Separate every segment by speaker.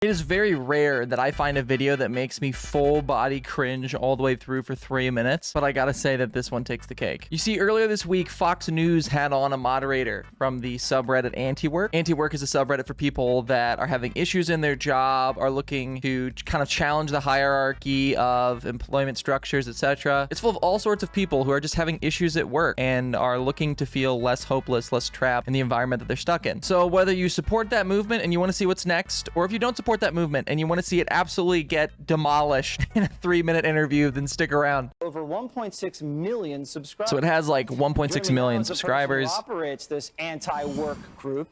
Speaker 1: It is very rare that I find a video that makes me full body cringe all the way through for 3 minutes, but I gotta say that this one takes the cake. You see, earlier this week, Fox News had on a moderator from the subreddit AntiWork. AntiWork is a subreddit for people that are having issues in their job, are looking to kind of challenge the hierarchy of employment structures, etc. It's full of all sorts of people who are just having issues at work and are looking to feel less hopeless, less trapped in the environment that they're stuck in. So whether you support that movement and you want to see what's next, or if you don't support that movement and you want to see it absolutely get demolished in a 3-minute interview, then stick around.
Speaker 2: Over 1.6 million subscribers.
Speaker 1: So it has like 1.6 million subscribers.
Speaker 2: Who operates this anti-work group,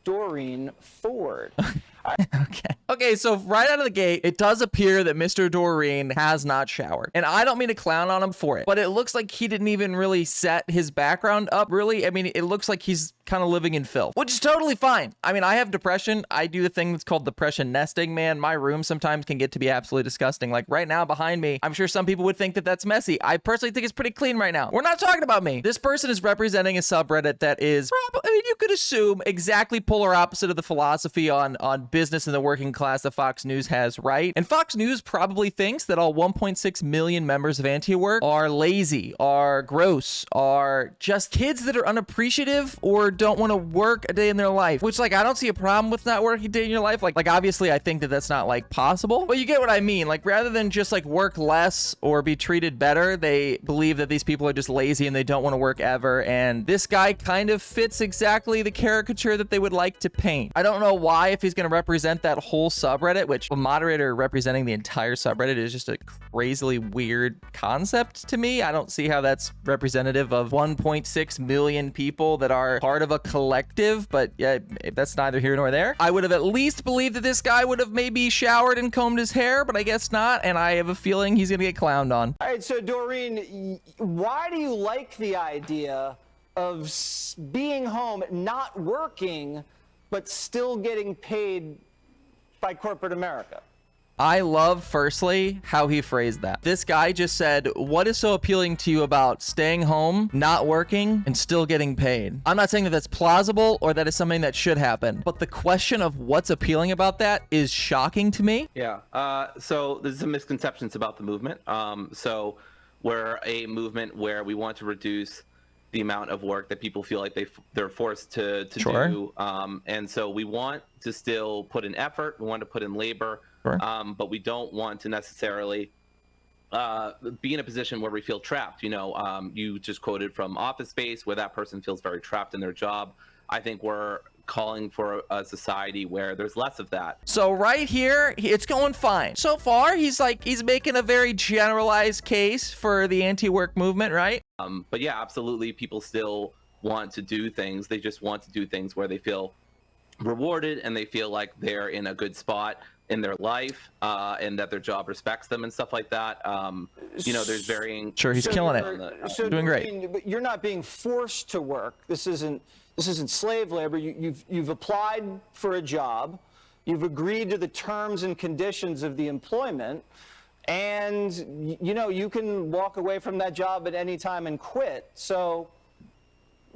Speaker 2: Doreen Ford.
Speaker 1: Okay, so right out of the gate, it does appear that Mr. Doreen has not showered. And I don't mean to clown on him for it, but it looks like he didn't even really set his background up, really. I mean, it looks like he's kind of living in filth, which is totally fine. I mean, I have depression. I do the thing that's called depression nesting, man. My room sometimes can get to be absolutely disgusting. Like right now behind me, I'm sure some people would think that that's messy. I personally think it's pretty clean right now. We're not talking about me. This person is representing a subreddit that is, I mean, you could assume exactly polar opposite of the philosophy on business and the working class that Fox News has, right? And Fox News probably thinks that all 1.6 million members of AntiWork are lazy, are gross, are just kids that are unappreciative or don't want to work a day in their life, which, like, I don't see a problem with not working a day in your life. Like obviously I think that that's not like possible, but you get what I mean. Like rather than just like work less or be treated better, they believe that these people are just lazy and they don't want to work ever. And this guy kind of fits exactly the caricature that they would like to paint. I don't know why, if he's going to represent that whole subreddit, which a moderator representing the entire subreddit is just a crazily weird concept to me. I don't see how that's representative of 1.6 million people that are part of a collective, but yeah, that's neither here nor there. I would have at least believed that this guy would have maybe showered and combed his hair, but I guess not, and I have a feeling he's gonna get clowned on.
Speaker 2: All right, so Doreen, why do you like the idea of being home, not working, but still getting paid by corporate America?
Speaker 1: I love, firstly, how he phrased that. This guy just said, what is so appealing to you about staying home, not working, and still getting paid? I'm not saying that that's plausible or that is something that should happen, but the question of what's appealing about that is shocking to me.
Speaker 3: Yeah, so there's some misconceptions about the movement. So we're a movement where we want to reduce the amount of work that people feel like they're forced to
Speaker 1: Sure.
Speaker 3: do. And so we want to still put in effort, we want to put in labor,
Speaker 1: Sure.
Speaker 3: but we don't want to necessarily be in a position where we feel trapped. You know, you just quoted from Office Space where that person feels very trapped in their job. I think we're calling for a society where there's less of that.
Speaker 1: So right here, it's going fine. So far, he's making a very generalized case for the anti-work movement, right?
Speaker 3: But yeah, absolutely, people still want to do things. They just want to do things where they feel rewarded and they feel like they're in a good spot in their life, and that their job respects them and stuff like that. You know, there's varying.
Speaker 1: Sure, he's killing it.
Speaker 2: So
Speaker 1: Doing great.
Speaker 2: But you're not being forced to work. This isn't slave labor. You've applied for a job. You've agreed to the terms and conditions of the employment, and you know you can walk away from that job at any time and quit. So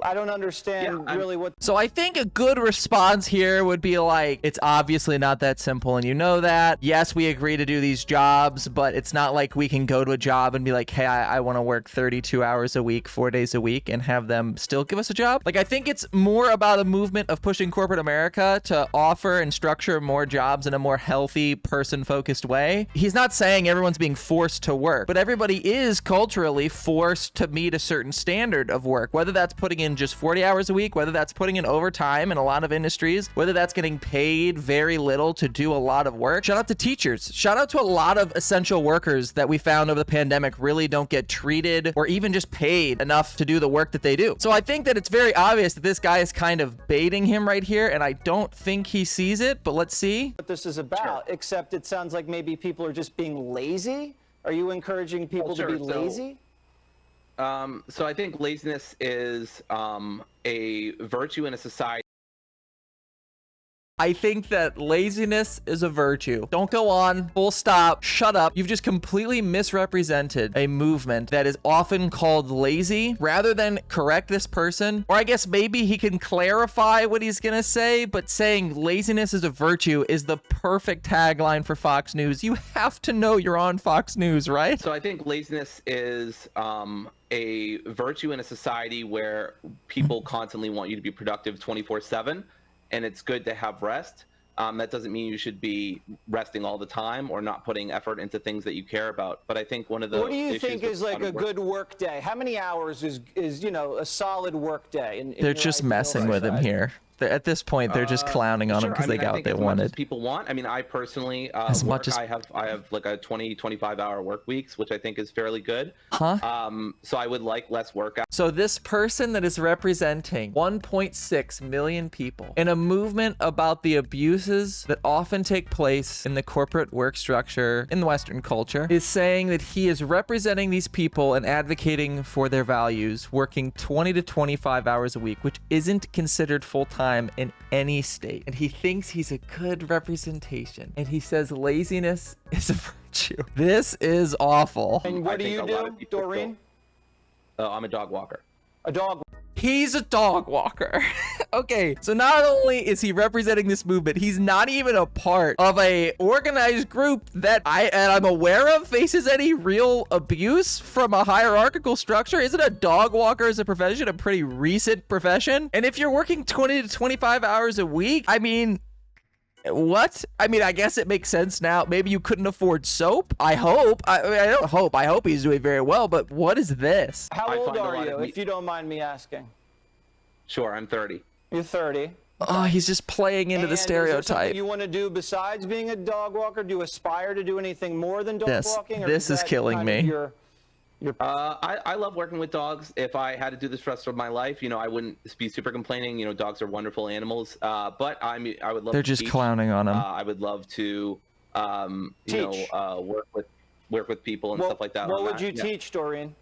Speaker 2: I don't understand really what.
Speaker 1: So I think a good response here would be like, it's obviously not that simple and you know that. Yes, we agree to do these jobs, but it's not like we can go to a job and be like, hey, I want to work 32 hours a week, 4 days a week, and have them still give us a job. Like, I think it's more about a movement of pushing corporate America to offer and structure more jobs in a more healthy, person-focused way. He's not saying everyone's being forced to work, but everybody is culturally forced to meet a certain standard of work, whether that's putting in just 40 hours a week, whether that's putting in overtime in a lot of industries, whether that's getting paid very little to do a lot of work. Shout out to teachers. Shout out to a lot of essential workers that we found over the pandemic really don't get treated or even just paid enough to do the work that they do. So I think that it's very obvious that this guy is kind of baiting him right here, and I don't think he sees it, but let's see
Speaker 2: What this is about, except it sounds like maybe people are just being lazy. Are you encouraging people to be lazy?
Speaker 3: So I think laziness is a virtue in a society
Speaker 1: I think that laziness is a virtue. Don't go on. Full stop. Shut up. You've just completely misrepresented a movement that is often called lazy. Rather than correct this person, or I guess maybe he can clarify what he's gonna say, but saying laziness is a virtue is the perfect tagline for Fox News. You have to know you're on Fox News, right?
Speaker 3: So I think laziness is a virtue in a society where people constantly want you to be productive 24/7, and it's good to have rest. That doesn't mean you should be resting all the time or not putting effort into things that you care about. But I think one of the
Speaker 2: What do you think is like a good work day? How many hours is a solid work day?
Speaker 1: They're just messing with him here. At this point, they're just clowning on him because they got what they wanted.
Speaker 3: As people want. I mean, I personally, I have like a 20-25 hour work weeks, which I think is fairly good. So I would like less work.
Speaker 1: So this person that is representing 1.6 million people in a movement about the abuses that often take place in the corporate work structure in the Western culture is saying that he is representing these people and advocating for their values, working 20 to 25 hours a week, which isn't considered full-time in any state. And he thinks he's a good representation. And he says laziness is a virtue. This is awful.
Speaker 2: And what do you do, Doreen?
Speaker 3: I'm a dog walker.
Speaker 2: A dog.
Speaker 1: He's a dog walker. Okay, so not only is he representing this movement, he's not even a part of a organized group that I'm aware of faces any real abuse from a hierarchical structure. Isn't a dog walker as a profession a pretty recent profession? And if you're working 20 to 25 hours a week, I mean, what? I mean, I guess it makes sense now. Maybe you couldn't afford soap. I hope. I don't hope. I hope he's doing very well. But what is this?
Speaker 2: How old are you, if you don't mind me asking?
Speaker 3: Sure, I'm 30.
Speaker 2: You're 30.
Speaker 1: Oh, he's just playing into the stereotype.
Speaker 2: Is there something you want to do besides being a dog walker? Do you aspire to do anything more than dog walking?
Speaker 1: This is killing me.
Speaker 3: I love working with dogs. If I had to do this for the rest of my life, I wouldn't be super complaining. Dogs are wonderful animals. But I would love.
Speaker 1: They're just clowning on him.
Speaker 3: I would love to, work with people and stuff like that.
Speaker 2: What would you teach, Doreen?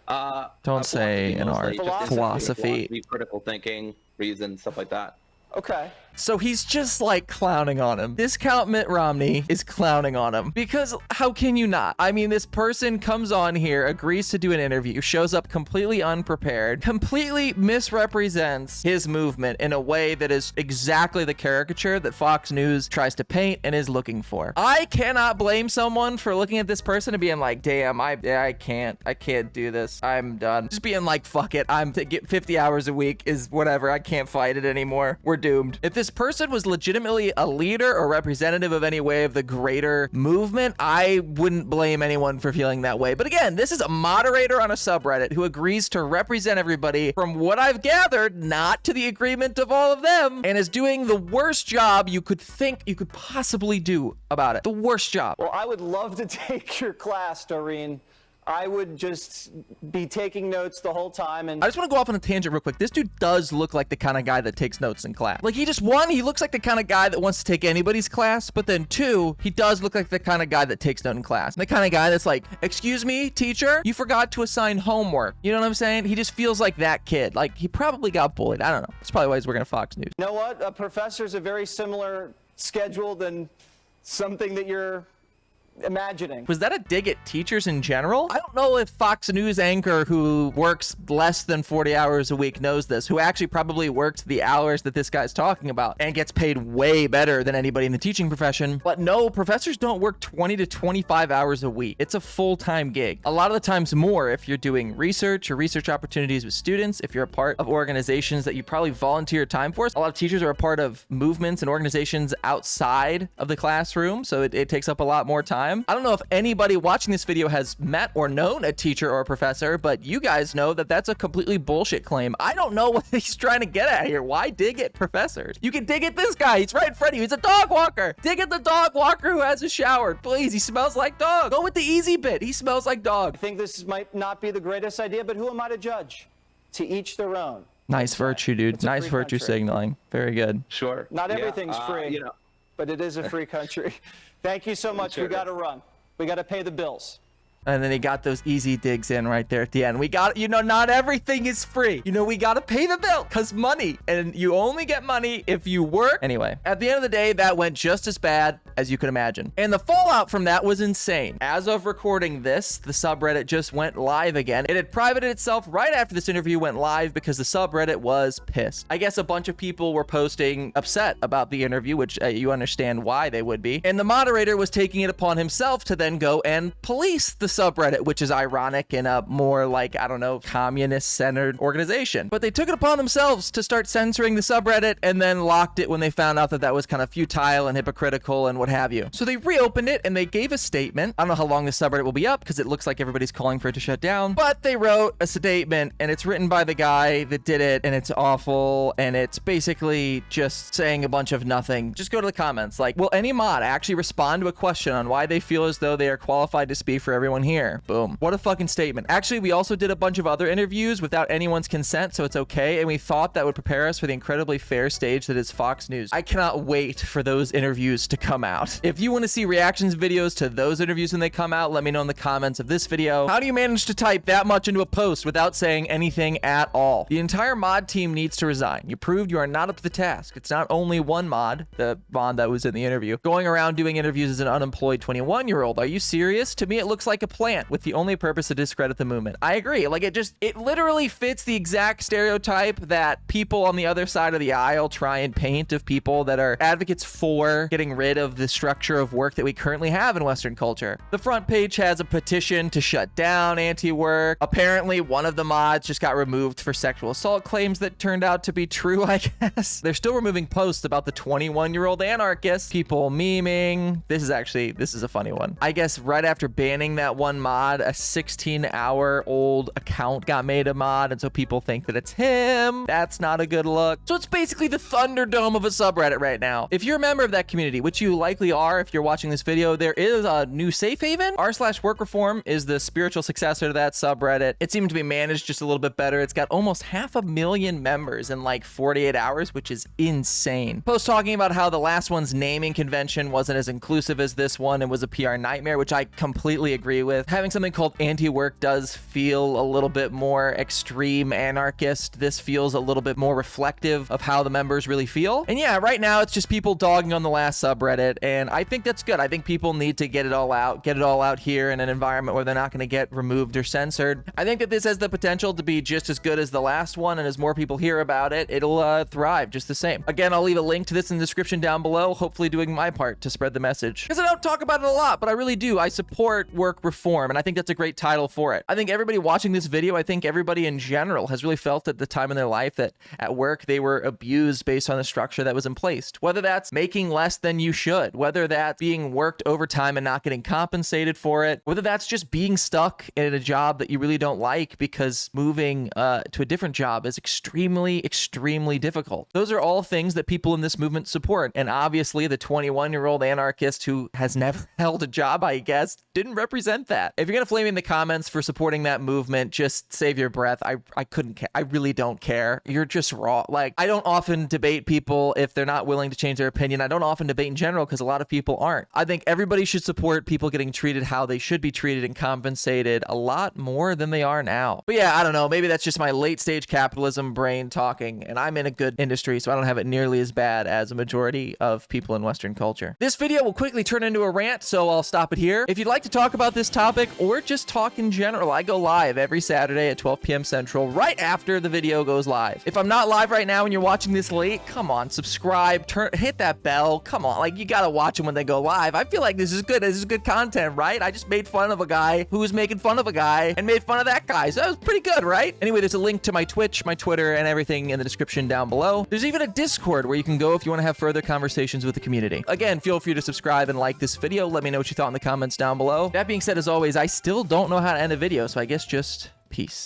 Speaker 1: Don't say an art. Philosophy.
Speaker 3: Critical thinking, reason, stuff like that.
Speaker 2: Okay.
Speaker 1: So he's just like clowning on him. Discount Mitt Romney is clowning on him because how can you not? I mean, this person comes on here, agrees to do an interview, shows up completely unprepared, completely misrepresents his movement in a way that is exactly the caricature that Fox News tries to paint and is looking for. I cannot blame someone for looking at this person and being like, damn, I can't do this. I'm done. Just being like, fuck it. Get 50 hours a week is whatever. I can't fight it anymore. We're doomed. If this person was legitimately a leader or representative of any way of the greater movement, I wouldn't blame anyone for feeling that way. But again, this is a moderator on a subreddit who agrees to represent everybody, from what I've gathered, not to the agreement of all of them, and is doing the worst job you could think you could possibly do about it. The worst job.
Speaker 2: Well, I would love to take your class, Doreen. I would just be taking notes the whole time. And
Speaker 1: I just want to go off on a tangent real quick. This dude does look like the kind of guy that takes notes in class. Like, he looks like the kind of guy that wants to take anybody's class, but then two, he does look like the kind of guy that takes note in class. The kind of guy that's like, excuse me, teacher, you forgot to assign homework. You know what I'm saying? He just feels like that kid. Like, he probably got bullied. I don't know. That's probably why he's working at Fox News.
Speaker 2: You know what? A professor's a very similar schedule than something that you're imagining.
Speaker 1: Was that a dig at teachers in general? I don't know if Fox News anchor who works less than 40 hours a week knows this, who actually probably works the hours that this guy's talking about and gets paid way better than anybody in the teaching profession. But no, professors don't work 20 to 25 hours a week. It's a full-time gig. A lot of the times more if you're doing research or research opportunities with students, if you're a part of organizations that you probably volunteer time for. A lot of teachers are a part of movements and organizations outside of the classroom, so it takes up a lot more time. I don't know if anybody watching this video has met or known a teacher or a professor, but you guys know that that's a completely bullshit claim. I don't know what he's trying to get at here. Why dig at professors? You can dig at this guy. He's right in front of you. He's a dog walker. Dig at the dog walker who hasn't showered. Please, he smells like dog. Go with the easy bit. He smells like dog.
Speaker 2: I think this might not be the greatest idea, but who am I to judge? To each their own.
Speaker 1: Nice virtue, dude. Nice virtue signaling. Very good.
Speaker 3: Sure.
Speaker 2: Not everything's free, but it is a free country. Thank you so much. We got to run. We got to pay the bills.
Speaker 1: And then he got those easy digs in right there at the end. We got, not everything is free. We got to pay the bill because money, and you only get money if you work. Anyway, at the end of the day, that went just as bad as you could imagine. And the fallout from that was insane. As of recording this, the subreddit just went live again. It had privated itself right after this interview went live because the subreddit was pissed. I guess a bunch of people were posting upset about the interview, which you understand why they would be. And the moderator was taking it upon himself to then go and police the subreddit, which is ironic in a more like, I don't know, communist-centered organization. But they took it upon themselves to start censoring the subreddit and then locked it when they found out that that was kind of futile and hypocritical and what have you. So they reopened it and they gave a statement. I don't know how long the subreddit will be up because it looks like everybody's calling for it to shut down, but they wrote a statement and it's written by the guy that did it and it's awful and it's basically just saying a bunch of nothing. Just go to the comments like, will any mod actually respond to a question on why they feel as though they are qualified to speak for everyone here? Boom. What a fucking statement. Actually, we also did a bunch of other interviews without anyone's consent, so it's okay, and we thought that would prepare us for the incredibly fair stage that is Fox News. I cannot wait for those interviews to come out. If you want to see reactions videos to those interviews when they come out, let me know in the comments of this video. How do you manage to type that much into a post without saying anything at all? The entire mod team needs to resign. You proved you are not up to the task. It's not only one mod, the mod that was in the interview, going around doing interviews as an unemployed 21-year-old. Are you serious? To me, it looks like a plant with the only purpose to discredit the movement. I agree. Like, it literally fits the exact stereotype that people on the other side of the aisle try and paint of people that are advocates for getting rid of the structure of work that we currently have in Western culture. The front page has a petition to shut down AntiWork. Apparently, one of the mods just got removed for sexual assault claims that turned out to be true, I guess. They're still removing posts about the 21-year-old anarchist. People memeing. This is a funny one. I guess right after banning that one mod, a 16-hour-old account got made a mod, and so people think that it's him. That's not a good look. So it's basically the Thunderdome of a subreddit right now. If you're a member of that community, which you likely are if you're watching this video, there is a new safe haven. r/work reform is the spiritual successor to that subreddit. It seemed to be managed just a little bit better. It's got almost 500,000 members in like 48 hours, which is insane. Post talking about how the last one's naming convention wasn't as inclusive as this one and was a PR nightmare, which I completely agree with. Having something called AntiWork does feel a little bit more extreme anarchist. This feels a little bit more reflective of how the members really feel. And yeah, right now it's just people dogging on the last subreddit, and I think that's good. I think people need to get it all out here in an environment where they're not going to get removed or censored. I think that this has the potential to be just as good as the last one, and as more people hear about it, it'll thrive just the same. Again, I'll leave a link to this in the description down below, hopefully doing my part to spread the message. Because I don't talk about it a lot, but I really do. I support work reform, and I think that's a great title for it. I think everybody watching this video, I think everybody in general has really felt at the time in their life that at work they were abused based on the structure that was in place. Whether that's making less than you should, whether that's being worked overtime and not getting compensated for it, whether that's just being stuck in a job that you really don't like because moving to a different job is extremely, extremely difficult. Those are all things that people in this movement support. And obviously the 21-year-old anarchist who has never held a job, I guess, didn't represent that. If you're going to flame me in the comments for supporting that movement, just save your breath. I couldn't care. I really don't care. You're just raw. Like, I don't often debate people if they're not willing to change their opinion. I don't often debate in general because a lot of people aren't. I think everybody should support people getting treated how they should be treated and compensated a lot more than they are now. But yeah, I don't know. Maybe that's just my late stage capitalism brain talking, and I'm in a good industry, so I don't have it nearly as bad as a majority of people in Western culture. This video will quickly turn into a rant, so I'll stop it here. If you'd like to talk about this topic or just talk in general, I go live every Saturday at 12 p.m. Central right after the video goes live. If I'm not live right now and you're watching this late, come on, subscribe, hit that bell. Come on, like, you gotta watch them when they go live. I feel like this is good. This is good content, right? I just made fun of a guy who was making fun of a guy and made fun of that guy, so that was pretty good, right? Anyway, there's a link to my Twitch, my Twitter, and everything in the description down below. There's even a Discord where you can go if you want to have further conversations with the community. Again, feel free to subscribe and like this video. Let me know what you thought in the comments down below. That being said, as always, I still don't know how to end a video, so I guess just peace.